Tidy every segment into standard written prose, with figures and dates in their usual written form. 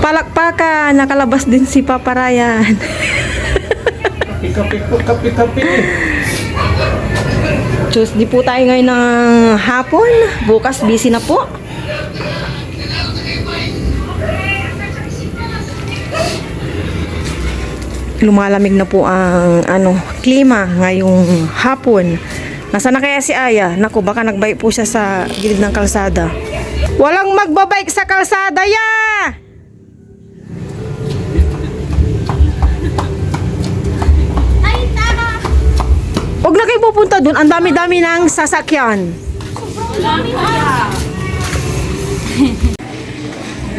Palakpakan, nakalabas din si Papa Ryan. Kape po, kape. Tuesday po tayo ngayon ng hapon. Bukas busy na po. Lumalamig na po ang klima ngayong hapon. Nasaan na kaya si Aya? Naku, baka nagbike po siya sa gilid ng kalsada. Walang magbabike sa kalsada, ya! Huwag na kayo pupunta dun. Ang dami-dami ng sasakyan.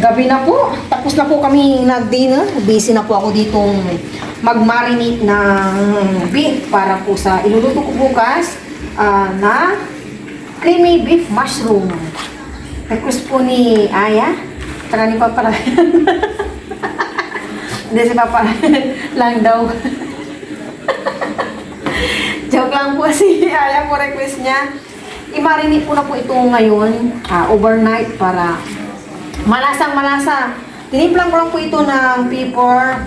Gabi na po. Tapos na po kami nag-dinner. Busy na po ako ditong mag-marinate ng beef para po sa iluluto ko bukas na creamy beef mushroom. Request po ni Aya. Taka ni Papa Hindi, si Papa lang daw. Joke lang po si Aya po request niya. I-marinate po na po ito ngayon overnight para malasang malasa. Tinimplang ko lang po ito ng pepper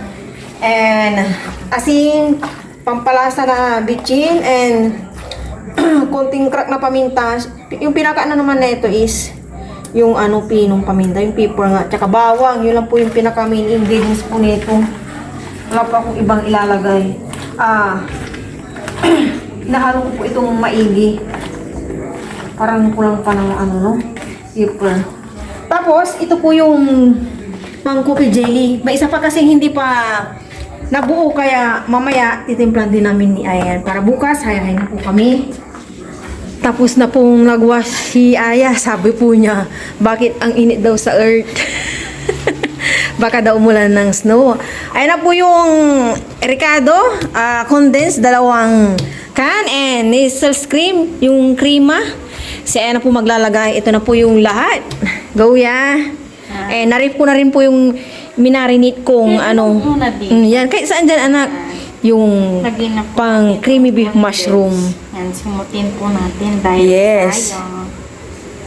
and asin, pampalasa na bitchin and konting crack na paminta. Yung pinakaano naman na ito is yung pinong paminta, yung pepper nga, tsaka bawang. Yun lang po yung pinaka main ingredients po nito. Wala pa akong ibang ilalagay. Nahalo ko po itong maigi. Parang kulang pa ng pepper. Tapos, ito po yung mangkopi jelly. May isa pa kasing hindi pa nabuo, kaya mamaya titimplan din namin ni Ayan. Para bukas, hayahin na po kami. Tapos na pong nagwash si Aya. Sabi po niya, bakit ang init daw sa earth? Baka daw umulan ng snow. Ayan na po yung Ricardo, condensed, 2 can, and nasal cream, yung krema. Si Aya na po maglalagay. Ito na po yung lahat. Go, ya. Eh, narip ko na rin po yung minarinate kong yan. Kahit saan dyan, anak? Yung pang creamy beef mushroom. Yan, sumutin po natin dahil yes.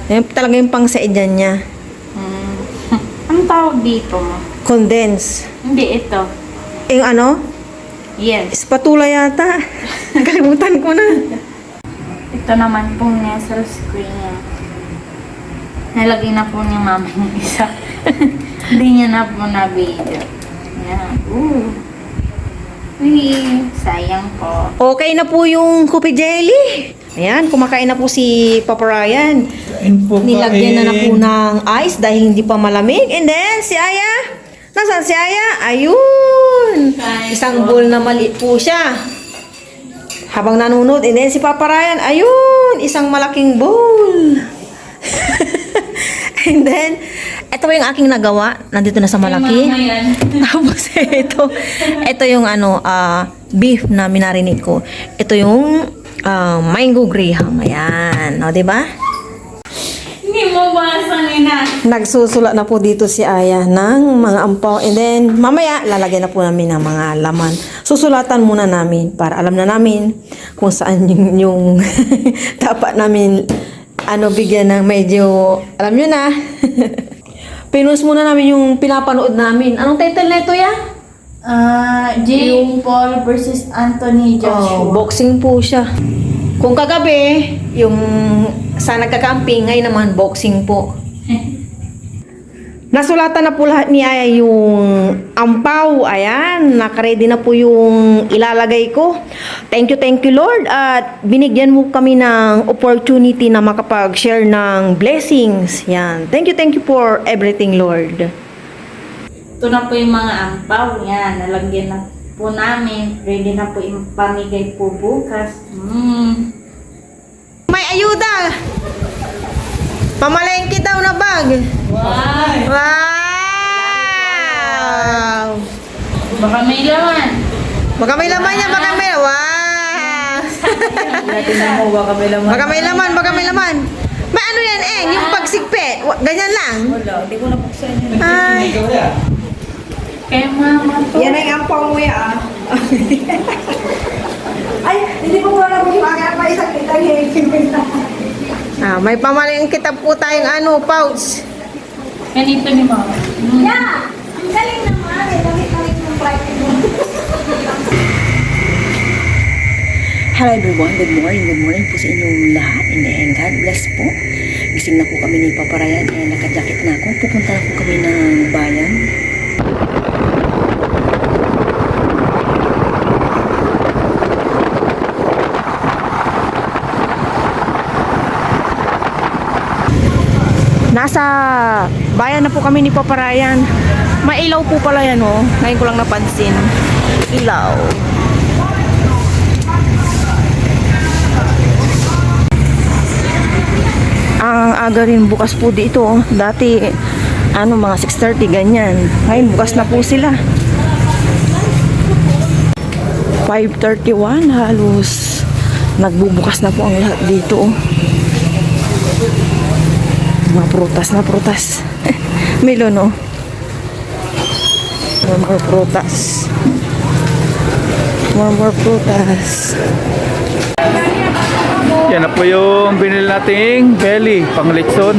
Yan talaga yung pang saidyan niya. Ang tawag dito mo? Condense. Hindi, ito. Yung Yes. spatula yata. Nakalimutan ko na. Ito naman pong nasal screen niya. Nalagay na po ni mama yung isa. Hindi niya na po na-video. Yan. Sayang po. Okay na po yung kopi jelly. Ayan, kumakain na po si Papa Ryan. Nilagyan na po ng ice dahil hindi pa malamig. And then, si Aya. Nasaan si Aya? Ayun. Isang bowl na maliit po siya. Habang nanonood. And then, si Papa Ryan. Ayun. Isang malaking bowl. And then, ito yung aking nagawa. Nandito na sa malaki. Tapos ito yung beef na minarinate ko. Ito yung mango graham. Ayan. O, diba? Hindi mo basang ina. Nagsusula na po dito si Aya ng mga ampaw. And then, mamaya, lalagyan na po namin ng mga laman. Susulatan muna namin para alam na namin kung saan yung dapat namin bigyan ng medyo, alam nyo na. Pinost muna namin yung pinapanood namin. Anong title na ito, ya? Jake Paul versus Anthony Joshua. Boxing po siya. Kung kagabi, yung sa nagka-camping, ngayon naman boxing po. Nasulatan na po lahat ni Aya yung ampaw. Ayan, nakaready na po yung ilalagay ko. Thank you Lord. At binigyan mo kami ng opportunity na makapag-share ng blessings. Yan. Thank you for everything, Lord. Ito na po yung mga ampaw. Yan, nalagyan na po namin. Ready na po yung pamigay po bukas. May ayuda! Pamalengke daw na bag. Wow! Baka may laman. Baka may laman niya, baka may wow! Baka may laman. May ano yan yung pagsigpit. Ganyan lang. Wala, hindi ko nabuksan yun. Ay. Kaya mama to. Yan ay ampaw mo ya. Ay, hindi ko wala kung kaya pa isang kitang may pamaling kitab po tayong pouch. Ganito ni mama. Yeah! Hello everyone, good morning po sa inyong lahat and God bless po. Gising na po kami ni Papa Ryan and nakajakit na ako. Pupunta na po kami ng bayan. Nasa bayan na po kami ni Papa Ryan. May ilaw po pala yan, oh. Ngayon ko lang napansin. Ilaw. Ang aga rin bukas po dito, oh. Dati, mga 6:30, ganyan. Ngayon, bukas na po sila. 5:31, halos nagbubukas na po ang lahat dito, oh. Mga prutas. Melon, oh. More prutas. Yan na po yung binili nating belly, pang litson.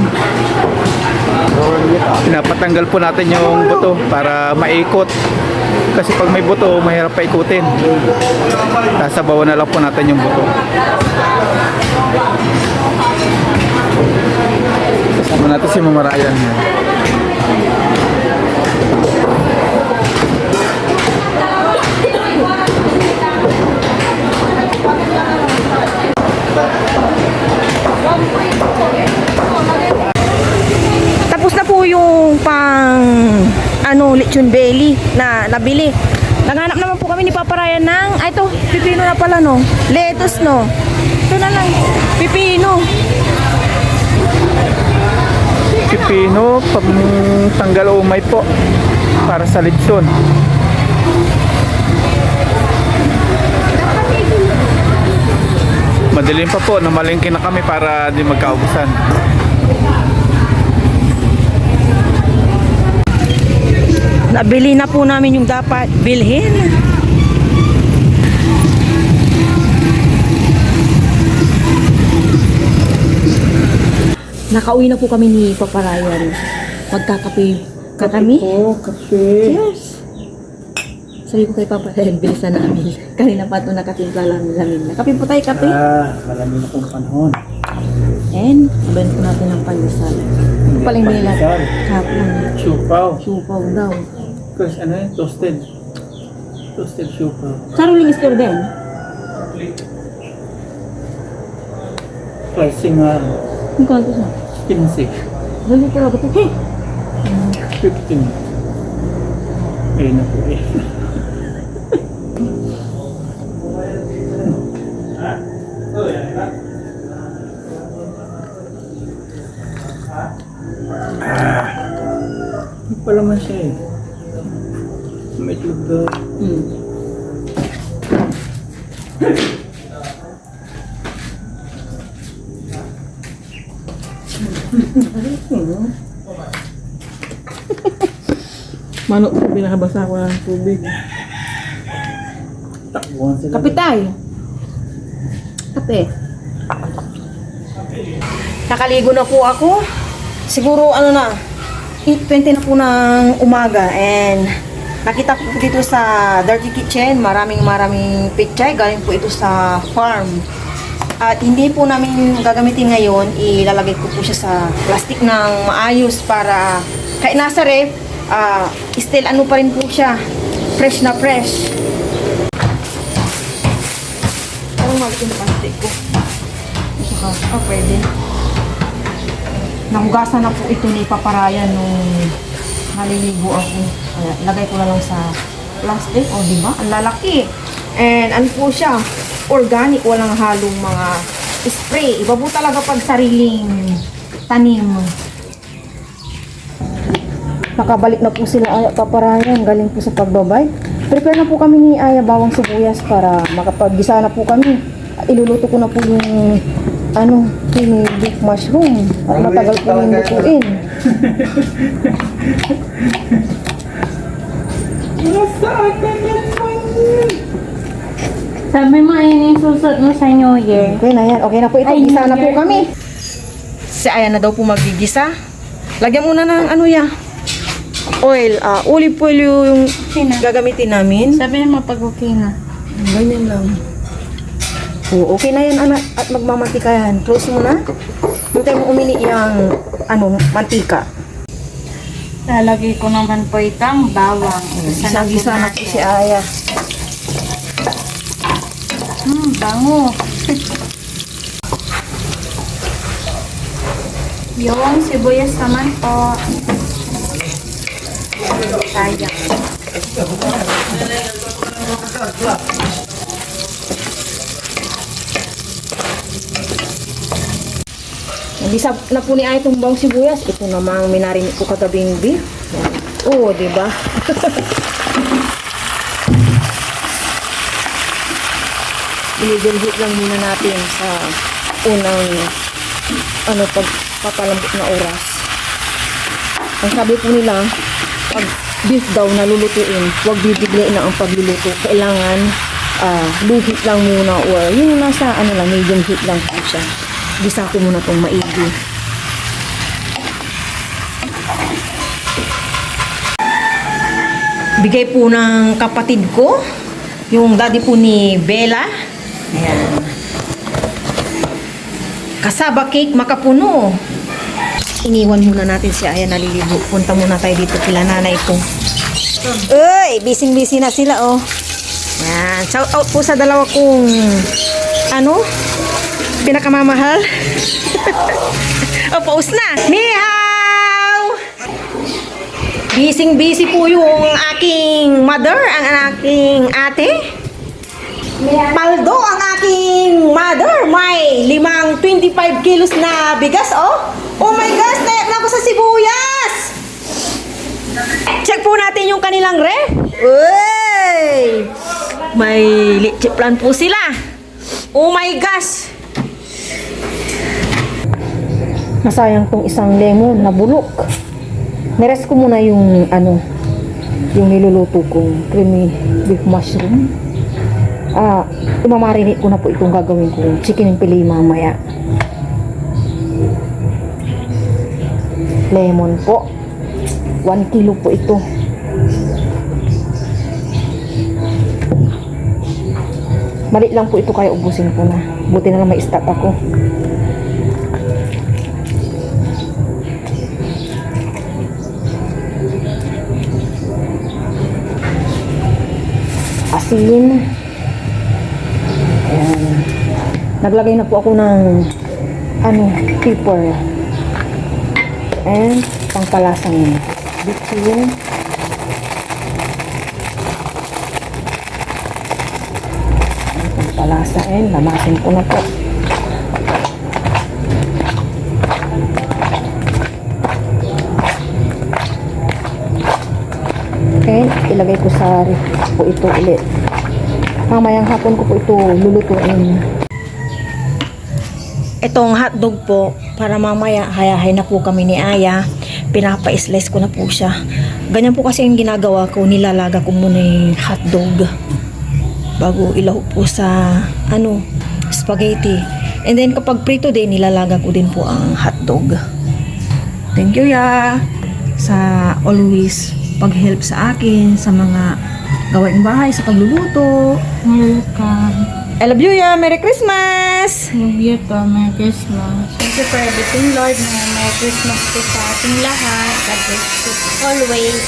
Pinapatanggal po natin yung buto para maikot. Kasi pag may buto, mahirap pa ikutin. Sasabawan na lang po natin yung buto. Kasama natin si Mama Ryan. Tapos na po yung lechon belly na nabili. Naghanap naman po kami ni Papa Ryan ng, ito, pipino na pala, no? Lettuce, no? Ito na lang, pipino. Pipino, tanggal umay po para sa litson. Madilim pa po, namalengke na kami para di magkaubusan. Nabili na po namin yung dapat bilhin. Nakauwi na po kami ni Papa Ryan. Magkakape ka kami. Kape. Cheers! Sabi ko kay Papa Ryan, bilisan namin. Kanina pa ito nakatimpla lamin. Kape po tayo, kape. Marami na pong panahon. And, sabayan po natin ng pandesal. Ito pala yung binila. Kaplang. Siupaw daw. Kasi ano yun? Toasted siupaw. Saruling store din. Pricing nga Ang kanto sa? 15. Dali ko lang. Hey! 15. Ayun na po eh. Hindi pa naman siya eh. May itlog daw. Manok po, binabasa ko ng tubig. Takbuhan sila. Kape tayo. Kape. Nakaligo na po ako. Siguro 8:20 na po ng umaga and nakita ko po dito sa Dirty Kitchen, maraming pichay, galing po ito sa farm. At hindi po namin gagamitin ngayon, ilalagay ko po siya sa plastic ng maayos para kahit nasa ref, still pa rin po siya, fresh na fresh. Parang malikin na plastic ko. Pwede. Nahugasan na po ito ni Papa Ryan nung naliligo ako. Kaya, lagay ko na lang sa plastic. O, diba? Ang lalaki. And, po siya? Organic. Walang halong mga spray. Iba po talaga pag sariling tanim. Nakabalik na po sila Aya, Papa Ryan. Galing po sa pagbabay. Prepare na po kami ni Aya bawang sibuyas para makapag-gisa na po kami. At iluluto ko na po yung beef mushroom. At matagal po yung lutuin. Sabi mo, ayun yung susot mo sa New Year. Okay na yan. Okay na po ito. Ay, Gisa na po New Year. kami. Si Aya na daw po magigisa. Lagyan muna ng oil, olive oil yung Sina? gagamitin namin. Sabi mo pag okay na. Ganyan lang. Oo, okay na yan, anak. At magmamantika yan. Close mo na. Hintay mo umili yung, mantika. Lalagay ko naman po itang bawang. Gisa-gisa na po si Aya. Bango. Yung sibuyas naman po. Sayang. Gisa na po ni Aya itong bawang sibuyas. Ito namang minarinig ko kagabing beef. Oo, di ba? Medium heat lang muna natin sa unang pagpapalambot na oras. Ang sabi po nila, pag beef daw na lulutuin, huwag bibiglain na ang pagluluto. Kailangan low heat lang muna or yung nasa medium heat lang po siya. Gisa ko muna itong maigi. Bigay po ng kapatid ko, yung daddy po ni Bella. Ayan. Kasaba cake makapuno. Iniwan muna natin si Aya naliligo. Punta muna tayo dito kila nanay ko. Uy, busy na sila oh. Yan, shout out po sa dalawa kong pinakamamahal. O, pause na. Nihaw! Busy po yung aking mother, ang aking ate. Paldo ang aking mother. May 25 kilos na bigas, oh. Oh my gosh, nayak na ako sa sibuyas. Check po natin yung kanilang ref. Uy! May leche plan po sila. Oh my gosh. Nasayang tong isang lemon na bulok. Neres ko muna yung yung niluluto kong creamy beef mushroom. Imamarinate ko na po itong gagawin kong chicken and pili mamaya. Lemon po. 1 kilo po ito. Malit lang po ito kaya ubusin ko na. Buti na lang may stock ako. Asin. Ayan. Naglagay na po ako ng pepper. And pangpalasang bitchin. Pangpalasa and lamasin ko na po. Okay, ilagay ko sa ref po ito ulit. Mamayang hapon ko po ito lulutuin. Itong hotdog po, para mamaya hayahay na po kami ni Aya. Pinapa-slice ko na po siya. Ganyan po kasi yung ginagawa ko, nilalaga ko muna yung hotdog bago ilaw po sa spaghetti. And then kapag prito din, nilalaga ko din po ang hotdog. Thank you ya sa always pag-help sa akin sa mga gawaing bahay, sa pagluluto. Welcome. I love you ya. Merry Christmas! Love you to. Merry Christmas. Thank you for everything, Lord. Merry Christmas po sa ating lahat. God bless you always.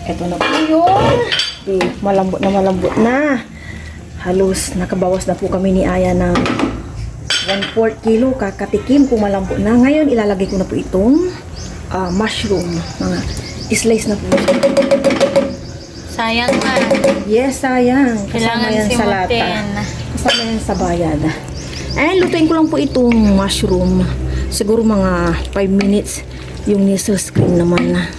Ito na po yung malambot na. Halos nakabawas na po kami ni Aya ng 1/4 kilo. Kakatikim kung malambot na. Ngayon ilalagay ko na po itong mushroom. Mga slice na po. Sayang na. Yes, sayang. Kasama Kailangan yan sa lata. simutin. Kasama yan sa bayad. Ayan, lutuin ko lang po itong mushroom. Siguro mga 5 minutes. Yung nisel screen naman na.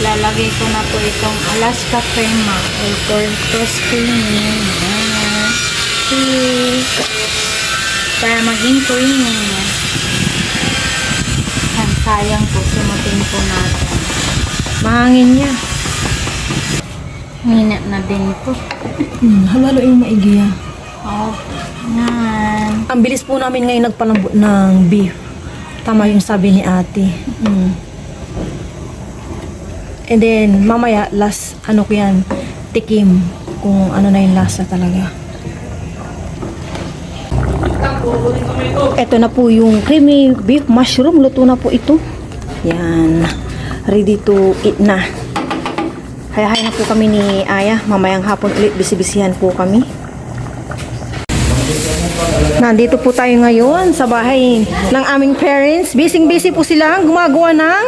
Lalagay ko na po itong Alaska crema or toast creamy. Para maging creamy. Ang sayang po, simutin po natin. Mahangin niya. Hina na din po. Halo-halo yung maigi yan. Yan. Ang bilis po namin ngayon nagpalambot ng beef. Tama yung sabi ni ate. And then, mamaya, last, ano ko yan, tikim. Kung ano na yung lasa talaga. Ito na po yung creamy beef mushroom. Luto na po ito. Yan. Ready to eat na. Hayahay na po kami ni Aya. Mamayang hapon ulit, bisibisihan po kami. Nandito po tayo ngayon sa bahay ng aming parents. Busy po sila gumagawa ng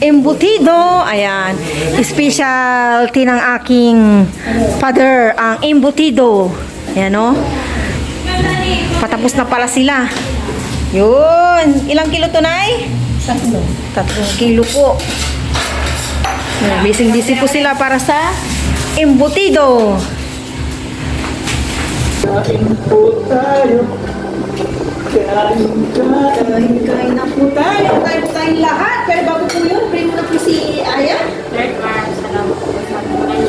embutido. Ayan. Specialty ng aking father, ang embutido. Ayan o. Patapos na pala sila. Yun. Ilang kilo to, Nay? 3 kilo po. Busy po sila para sa embutido. Kain po tayo. Kain na po tayo. Kain po tayong lahat. Pero bago po yun, bring mo na po si Aya. Third one, salamat po sa mga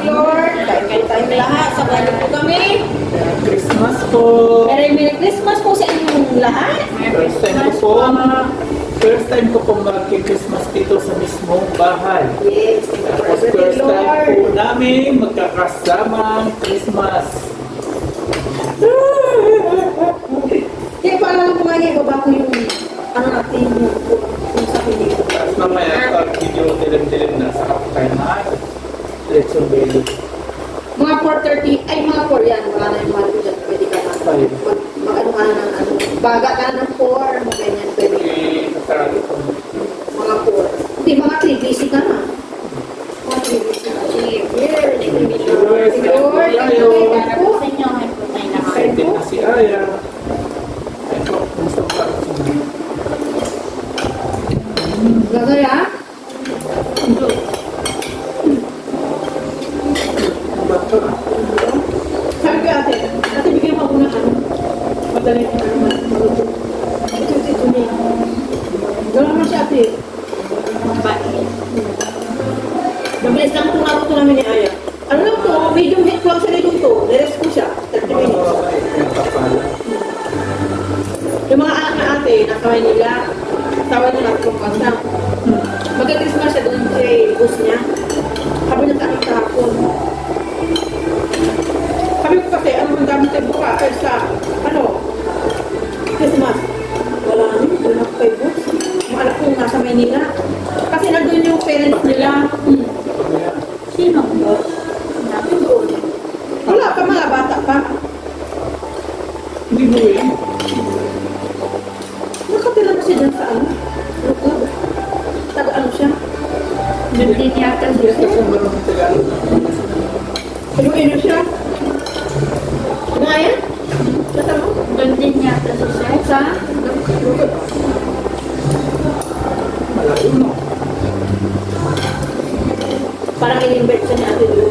Lord, kain po tayong lahat. Sabay po kami. Christmas po. Merry Christmas po sa inyong lahat. First time ko po mag-Christmas dito sa mismong bahay. Yes, Tapos first time po namin magkakasamang Christmas. Kaya pala lang po nga niya, baba ko yung ano natin, yung sa pinig. Tapos mamaya pag medyo dilim-dilim na sa kapatay na Lechon Belly. Mga 4:30, ay mga 4 yan. Wala na yung mahal ko dyan. Pwede ka na. Mag-ano ka na ng ano. Baga ka na ng 4. Mag-ganyan. Pwede. Mga 4. Hindi, mga 3. Busy ka na. Mga 3 busy ka. Here. Cheers! Lord. Para po sa inyo, may po tayo na Excited na si Aya. Ito, gusto ko lang si Aya. Gagaya? Sabi ko ate, bigyan mo ako ng ano. Madali na naman. Ito niya. Gano'n naman siya ate. Mabilis lang itong naluto namin ni Aya. Ano lang to, medium heat lang siya nito to. Nerest ko siya, 30 minutes. Yung mga anak na ate, nasa Manila, tawa nila at kumpasa. Magka-Christmas siya doon kay boss niya. Sabi niya sa akin kahapon. Sabi ko kasi, ano ang dami tayo buka, sa, ano, Christmas. Wala naman, doon ako kay boss. Yung anak ko nasa Manila. Kasi nandun yung parents nila. Sino? Wala pa, mga bata pa. Hindi mo yun. Nakatira na siya dyan sa ano? Lukod. Taga ano siya? Hindi niya ata Yes, kasi marunong Tagalog. Ilu-ilo siya. Ano nga yan? Basta mo? Doon din niya ata sa sir. Sa? Lukod. Malayo, no? Parang in-invite siya ni Ate Lu.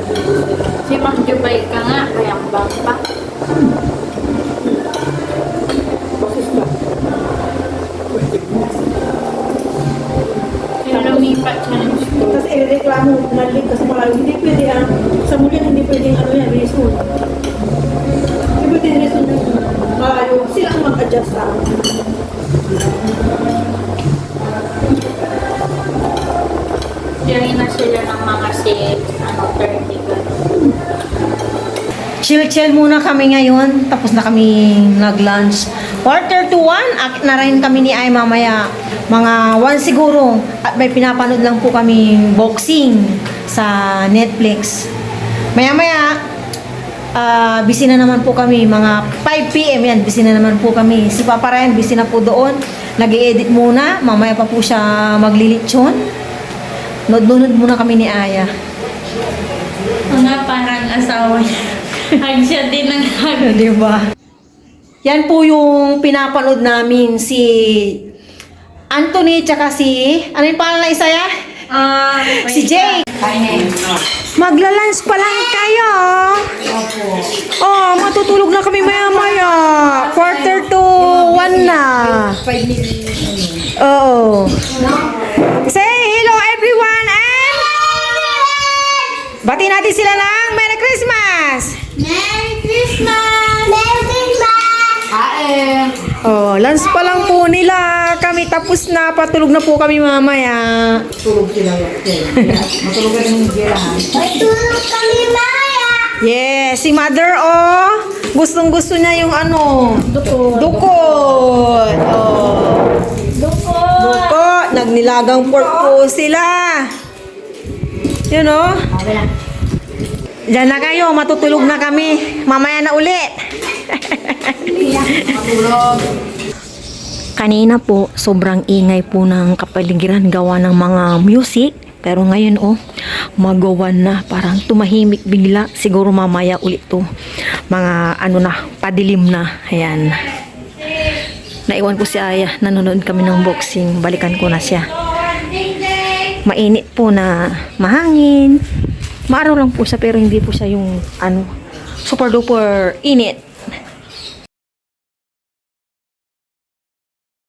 Si Ma'am Jubay ka nga, kaya ang bang pa. Boses ba? Yung lumipat siya ng school. Tapos i-reklamo na link kasi malayo. Hindi pwede sa muli hindi pwedeng ano yan, reason. Hindi pwede reason yung malayo. Sila ang mag-adjust sa Diyan na sila ng mga 30 gano'n. Chill muna kami ngayon. Tapos na kami nag-lunch. 1:45, akit na rin kami ni Ay mamaya. Mga 1 siguro. At may pinapanood lang po kami boxing sa Netflix. Maya-maya, busy na naman po kami. Mga 5 PM yan, busy na naman po kami. Si Papa Ryan, busy na po doon. Nag-i-edit muna. Mamaya pa po siya maglilitsyon. Nod-nod muna kami ni Aya. Mga parang asawa niya. Hag siya din ng hag. Diba? Yan po yung pinapanood namin si Anthony tsaka si... Ano yung pangalan na isa ya? Si Jay. Maglalunch pa lang kayo. Oh, matutulog na kami maya-maya. 1:45 na. 5 minutes. Oo. Say Bati natin sila ng Merry Christmas! Merry Christmas! Merry Christmas! Oh, lunch pa lang po nila. Kami tapos na. Patulog na po kami mamaya. Matulog kami mamaya! Yes, si mother, oh. Gustong-gusto niya yung ano. Dukot. Oh. Dukot. Nagnilagang pork po sila. Yun, oh. Diyan na kayo. Matutulog na kami. Mamaya na ulit. Kanina po, sobrang ingay po ng kapaligiran gawa ng mga music. Pero ngayon, oh, magawa na. Parang tumahimik bigla. Siguro mamaya ulit to. Mga ano na, padilim na. Ayan. Naiwan ko si Aya. Nanonood kami ng boxing. Balikan ko na siya. Mainit po na mahangin. Maaraw lang po siya pero hindi po siya yung ano, super duper init.